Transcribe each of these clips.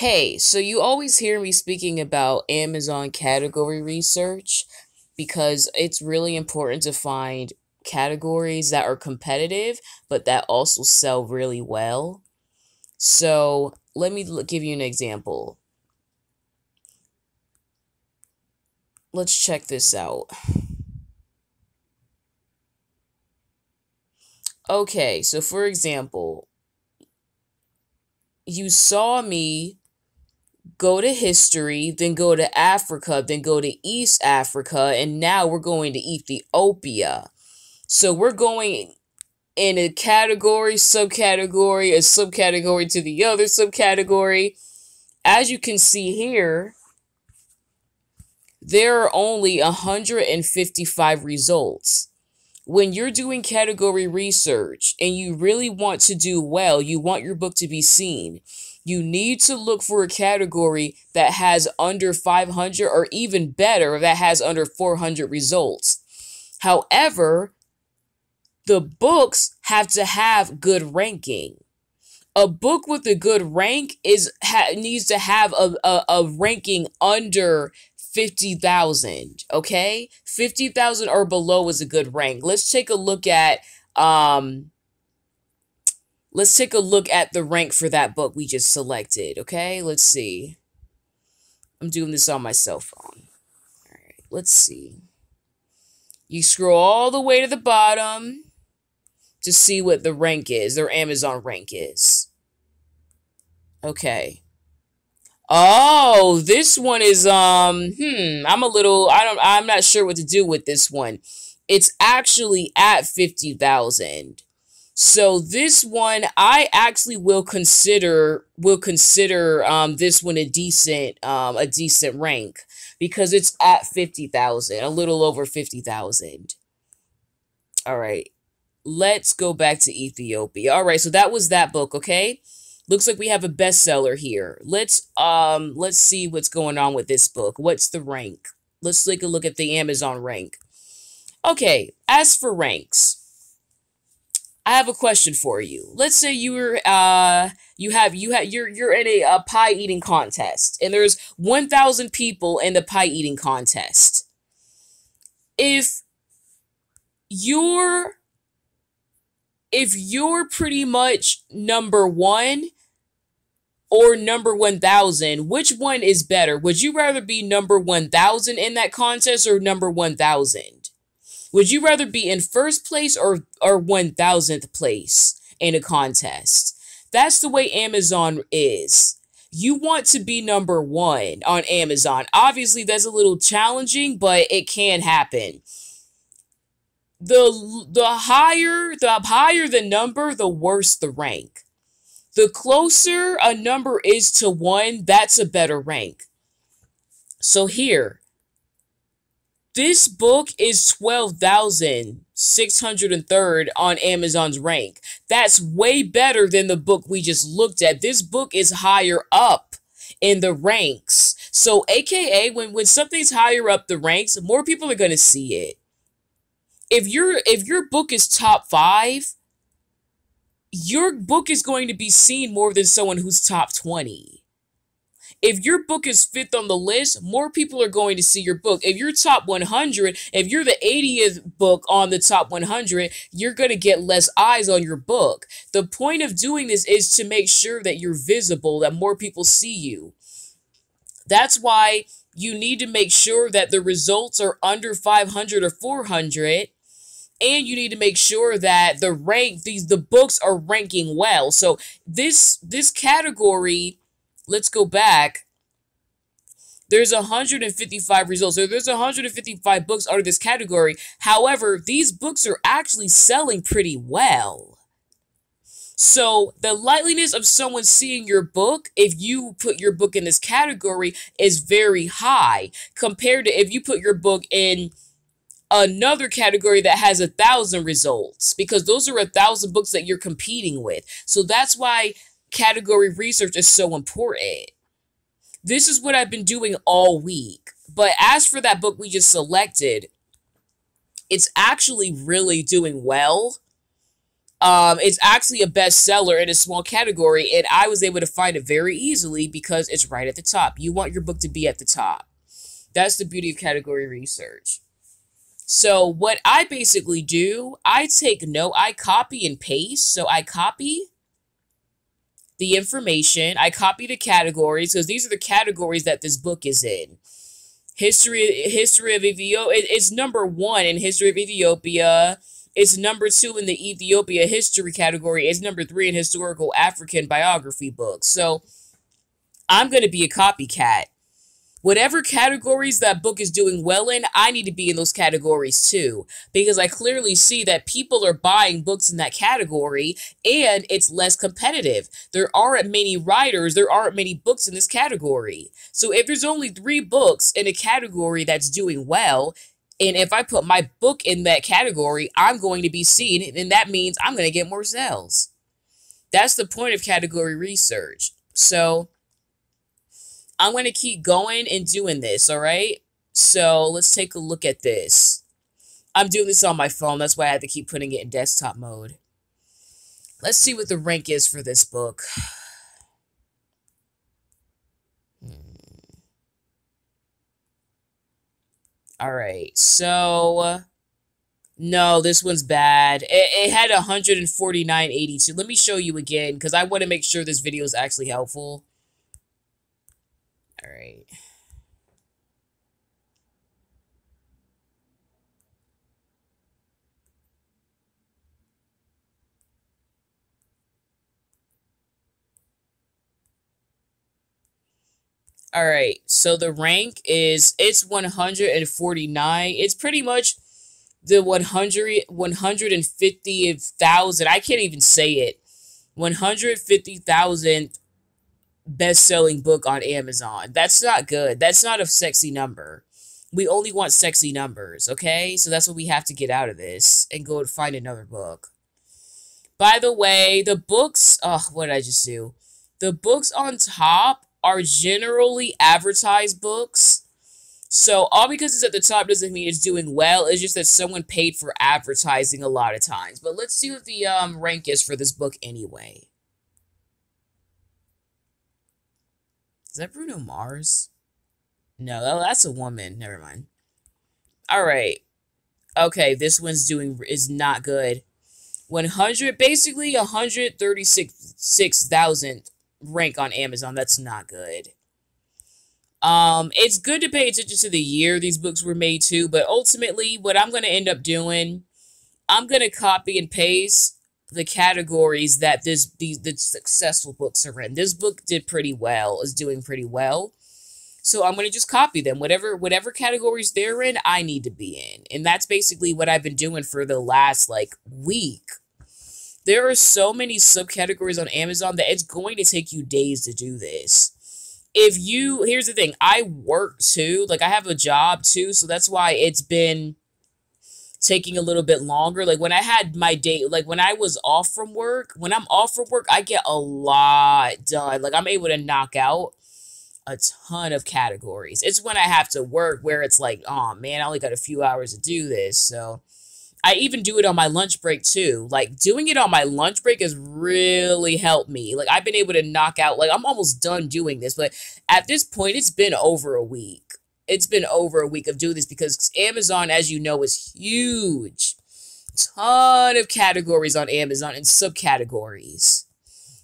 Hey, so you always hear me speaking about Amazon category research because it's really important to find categories that are competitive but that also sell really well. So let me give you an example. Let's check this out. Okay, so for example, you saw me go to history, then go to Africa, then go to East Africa, and now we're going to Ethiopia. So we're going in a category, subcategory, a subcategory to the other subcategory. As you can see here, there are only 155 results. When you're doing category research and you really want to do well, you want your book to be seen, you need to look for a category that has under 500 or even better, that has under 400 results. However, the books have to have good ranking. A book with a good rank needs to have a ranking under 50,000, okay? 50,000 or below is a good rank. Let's take a look at the rank for that book we just selected, okay? Let's see. I'm doing this on my cell phone. All right, let's see. You scroll all the way to the bottom to see what the rank is, their Amazon rank is. Okay. Oh, this one is I'm not sure what to do with this one. It's actually at 50,000. So this one I actually will consider this one a decent rank because it's at 50,000, a little over 50,000. All right. Let's go back to Ethiopia. All right, so that was that book, okay? Looks like we have a bestseller here. Let's see what's going on with this book. What's the rank? Let's take a look at the Amazon rank. Okay, as for ranks, I have a question for you. Let's say you're in a pie eating contest and there's 1,000 people in the pie eating contest. If you're pretty much number one or number 1,000, which one is better? Would you rather be number 1,000 in that contest or number 1,000? Would you rather be in first place or 1,000th place in a contest? That's the way Amazon is. You want to be number one on Amazon. Obviously, that's a little challenging, but it can happen. The higher the number, the worse the rank. The closer a number is to 1, that's a better rank. So here, this book is 12,603 on Amazon's rank. That's way better than the book we just looked at. This book is higher up in the ranks. So AKA when something's higher up the ranks, more people are going to see it. If your book is top 5, your book is going to be seen more than someone who's top 20. If your book is 5th on the list, more people are going to see your book. If you're top 100, if you're the 80th book on the top 100, you're going to get less eyes on your book. The point of doing this is to make sure that you're visible, that more people see you. That's why you need to make sure that the results are under 500 or 400. And you need to make sure that the books are ranking well. So this category, let's go back. There's 155 results. So there's 155 books under this category. However, these books are actually selling pretty well. So the likeliness of someone seeing your book, if you put your book in this category, is very high compared to if you put your book in another category that has 1,000 results, because those are 1,000 books that you're competing with. So that's why category research is so important. This is what I've been doing all week. But as for that book we just selected, it's actually really doing well. It's actually a bestseller in a small category, and I was able to find it very easily because it's right at the top. You want your book to be at the top. That's the beauty of category research. So what I basically do, I take note, I copy and paste. So I copy the information, I copy the categories, because these are the categories that this book is in. History of Ethiopia, it's number 1 in History of Ethiopia. It's number 2 in the Ethiopia history category. It's number 3 in historical African biography books. So I'm going to be a copycat. Whatever categories that book is doing well in, I need to be in those categories too. Because I clearly see that people are buying books in that category and it's less competitive. There aren't many writers, there aren't many books in this category. So if there's only 3 books in a category that's doing well, and if I put my book in that category, I'm going to be seen, and that means I'm going to get more sales. That's the point of category research. So I'm going to keep going and doing this, all right? So let's take a look at this. I'm doing this on my phone. That's why I had to keep putting it in desktop mode. Let's see what the rank is for this book. All right, so no, this one's bad. It had 149.82. Let me show you again because I want to make sure this video is actually helpful. All right. All right. So the rank is, it's 149. It's pretty much the 150,000. I can't even say it. 150,000 best-selling book on Amazon. That's not good. That's not a sexy number. We only want sexy numbers, okay? So that's what we have to get out of this and go and find another book. By the way, the books, what did I just do? The books on top are generally advertised books. So all because it's at the top doesn't mean it's doing well. It's just that someone paid for advertising a lot of times. But let's see what the rank is for this book anyway. Is that Bruno Mars? No, that's a woman. Never mind. All right. Okay, this one's is not good. 136,000 rank on Amazon. That's not good. It's good to pay attention to the year these books were made to, but ultimately what I'm going to end up doing, I'm going to copy and paste the categories that the successful books are in. This book did pretty well, is doing pretty well. So I'm going to just copy them. Whatever categories they're in, I need to be in. And that's basically what I've been doing for the last, week. There are so many subcategories on Amazon that it's going to take you days to do this. Here's the thing, I work too. I have a job too, so that's why it's been taking a little bit longer. When I had my day, when I was off from work, when I'm off from work, I get a lot done. I'm able to knock out a ton of categories. It's when I have to work where it's oh man, I only got a few hours to do this. So I even do it on my lunch break too. Doing it on my lunch break has really helped me. I've been able to knock out, I'm almost done doing this, but at this point, it's been over a week. It's been over a week of doing this because Amazon, as you know, is huge. Ton of categories on Amazon and subcategories.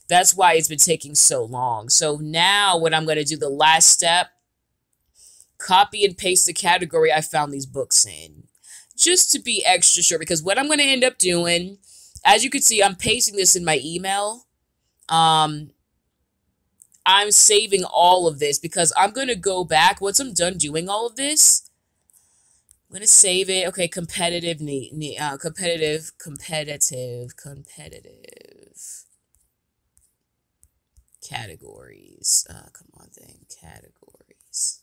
That's why it's been taking so long. So now what I'm going to do, the last step, copy and paste the category I found these books in. Just to be extra sure, because what I'm going to end up doing, as you can see, I'm pasting this in my email. I'm saving all of this because I'm going to go back. Once I'm done doing all of this, I'm going to save it. Okay, competitive categories. Come on then, categories.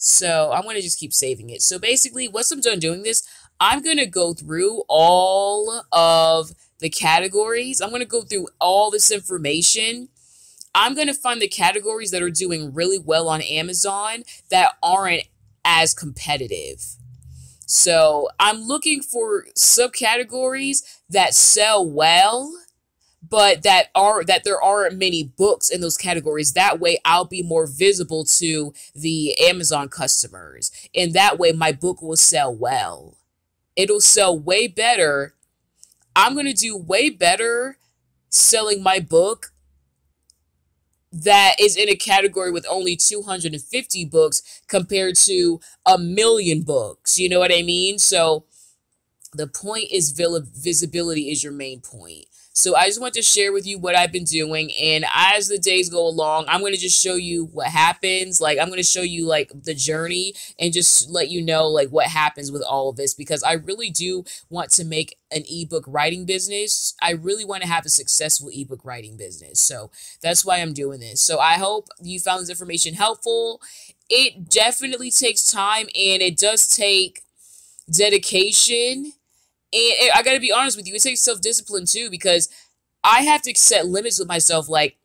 So I'm going to just keep saving it. So basically, once I'm done doing this, I'm going to go through all of the categories. I'm going to go through all this information. I'm going to find the categories that are doing really well on Amazon that aren't as competitive. So I'm looking for subcategories that sell well, but that there aren't many books in those categories. That way I'll be more visible to the Amazon customers. And that way my book will sell well. It'll sell way better. I'm going to do way better selling my book that is in a category with only 250 books compared to a million books. You know what I mean? So the point is visibility is your main point. So I just want to share with you what I've been doing. And as the days go along, I'm going to just show you what happens. Like, I'm going to show you like the journey and just let you know like what happens with all of this, because I really do want to make an ebook writing business. I really want to have a successful ebook writing business. So that's why I'm doing this. So I hope you found this information helpful. It definitely takes time, and it does take dedication. And I got to be honest with you, it takes self-discipline too, because I have to set limits with myself. Like,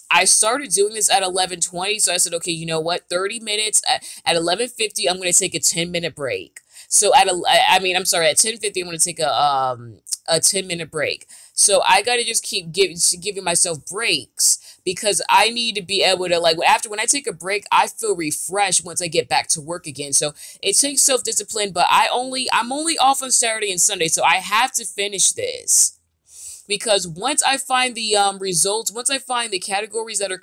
I started doing this at 11:20, so I said, okay, you know what, 30 minutes at 11:50, I'm going to take a 10-minute break. So at 10:50, I'm going to take a 10-minute break. So I got to just keep giving myself breaks, because I need to be able to, like, when I take a break, I feel refreshed once I get back to work again. So it takes self-discipline, but I'm only off on Saturday and Sunday, so I have to finish this. Because once I find the results, once I find the categories that are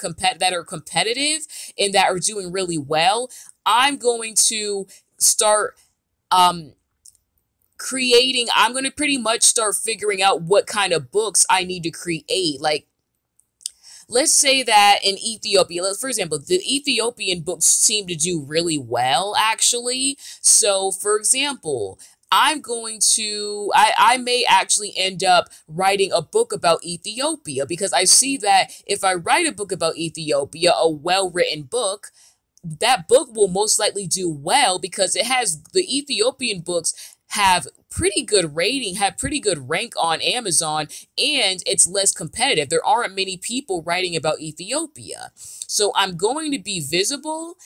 competitive and that are doing really well, I'm going to start creating. I'm going to pretty much start figuring out what kind of books I need to create. Like, let's say that in Ethiopia, for example, the Ethiopian books seem to do really well, actually. So, for example, I may actually end up writing a book about Ethiopia, because I see that if I write a book about Ethiopia, a well-written book, that book will most likely do well, because the Ethiopian books have pretty good rating, have pretty good rank on Amazon, and it's less competitive. There aren't many people writing about Ethiopia. So I'm going to be visible.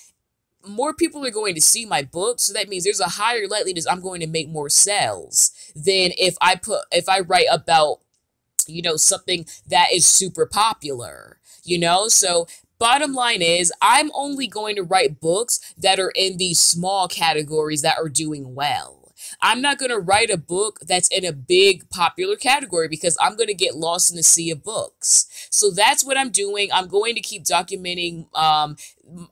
More people are going to see my book. So that means there's a higher likeliness I'm going to make more sales than if I write about, you know, something that is super popular, you know? So bottom line is, I'm only going to write books that are in these small categories that are doing well. I'm not going to write a book that's in a big popular category, because I'm going to get lost in the sea of books. So that's what I'm doing. I'm going to keep documenting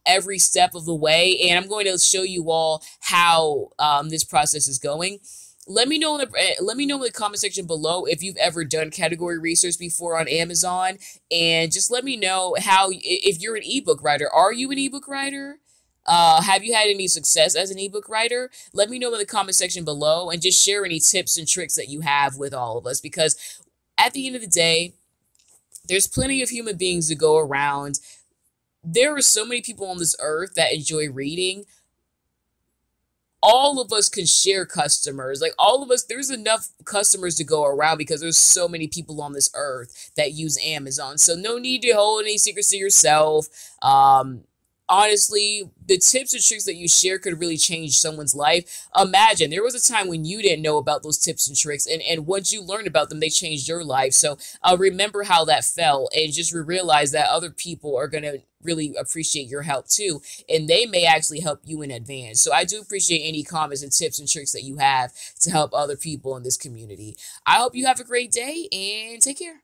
every step of the way, and I'm going to show you all how this process is going. Let me know in the comment section below if you've ever done category research before on Amazon, and just let me know if you're an ebook writer. Are you an ebook writer? Have you had any success as an ebook writer? Let me know in the comment section below, and just share any tips and tricks that you have with all of us, because at the end of the day, there's plenty of human beings to go around. There are so many people on this earth that enjoy reading. All of us can share customers. Like, all of us, there's enough customers to go around, because there's so many people on this earth that use Amazon. So no need to hold any secrets to yourself. Honestly, the tips and tricks that you share could really change someone's life. Imagine there was a time when you didn't know about those tips and tricks, and once you learned about them, they changed your life. So remember how that felt, and just realize that other people are going to really appreciate your help too, and they may actually help you in advance. So I do appreciate any comments and tips and tricks that you have to help other people in this community. I hope you have a great day, and take care.